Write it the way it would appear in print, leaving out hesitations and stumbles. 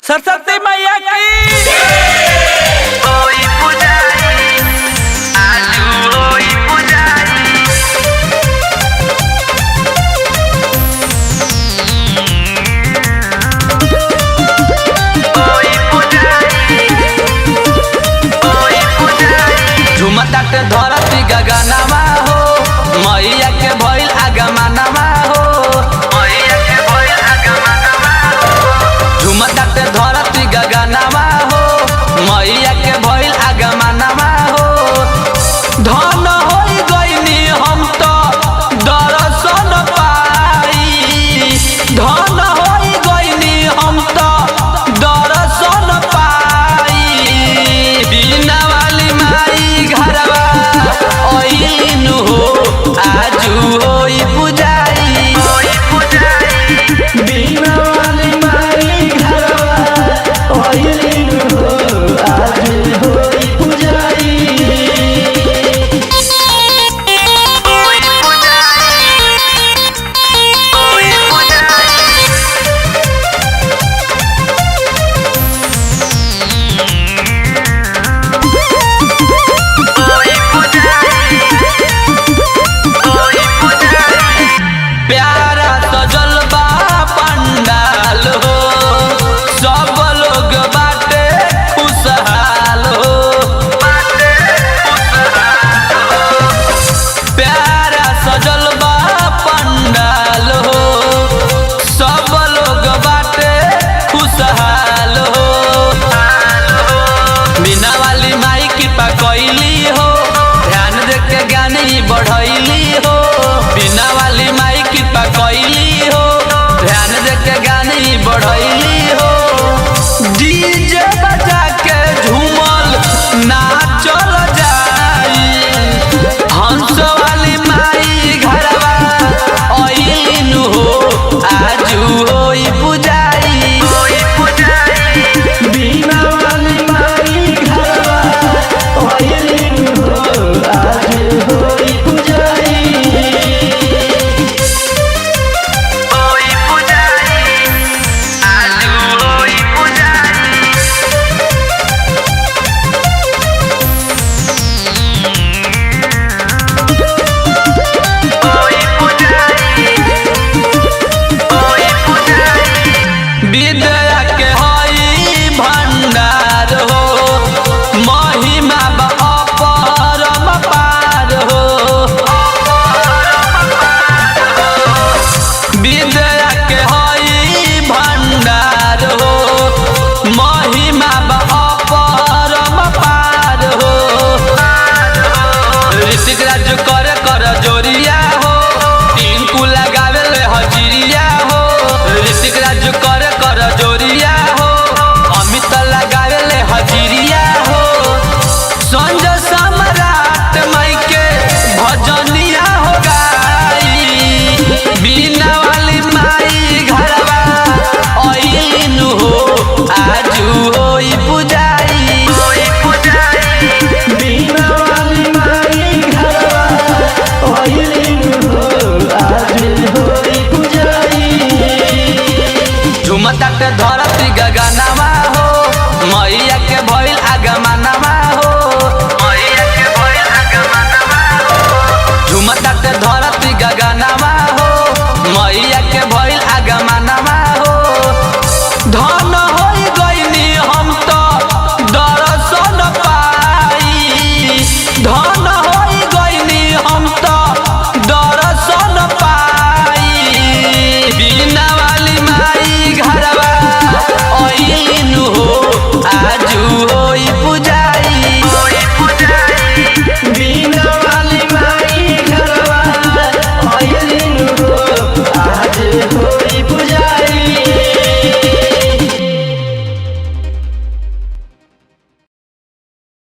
सरस्वती मैया की होई पुजारी आजू होई पुजारी होई पुजारी होई पुजारी झुमताट धरती गगनमा हो मैया के भइल आगमनमा हो मैया के भइल आगमनमा हो झुमताट धरती गगनमा हो मैया के भइल आगमनमा हो धन होई गइनी हम तो दर्शन पाई धन होई गइनी हम तो दर्शन पाई बिना वाली माई घरवा ओइन हो आजू होई पुजारी होई पुजारी बिना वाली माई घरवा ओइन हो आजू होई पुजारी होई पुजारी होई पुजारी होई पुजारी होई पुजारी प्यारा सजल बा पंडाल हो सब लोग बाटे खुशहाल हो बाटे खुशहाल हो प्यारा सजल बा पंडाल हो सब लोग बाटे खुशहाल हो बिना वाली माई कृपा कैली हो ध्यान दे के ज्ञानी बढ़ैली हो बिना वाली माई कृपा कैली हो ध्यान दे के ज्ञानी बढ़ैली हो डीजे बजा के झूमल नाचल जाई हंस वाली माई घरवा ओइन हो आजू होई पुजारी होई पुजारी बिना वाली माई घरवा ओइन हो आजू होई पुजारी होई पुजारी आजू होई पुजारी होई पुजारी होई पुजारी विद्या के हई भंडार हो महिमा बा अपरम पार हो विद्या के हई भंडार हो महिमा बा अपरम पार हो ऋतिक राज कर जोरिया हो टिंकू लगावे ले हजिरिया हो ऋतिक राज कर जोरिया हो अमित लगावे ले हजिरिया हो संजय सम्राट माई के भजनिया हो गाई बिना वाली माई घरवा ओइन हो आज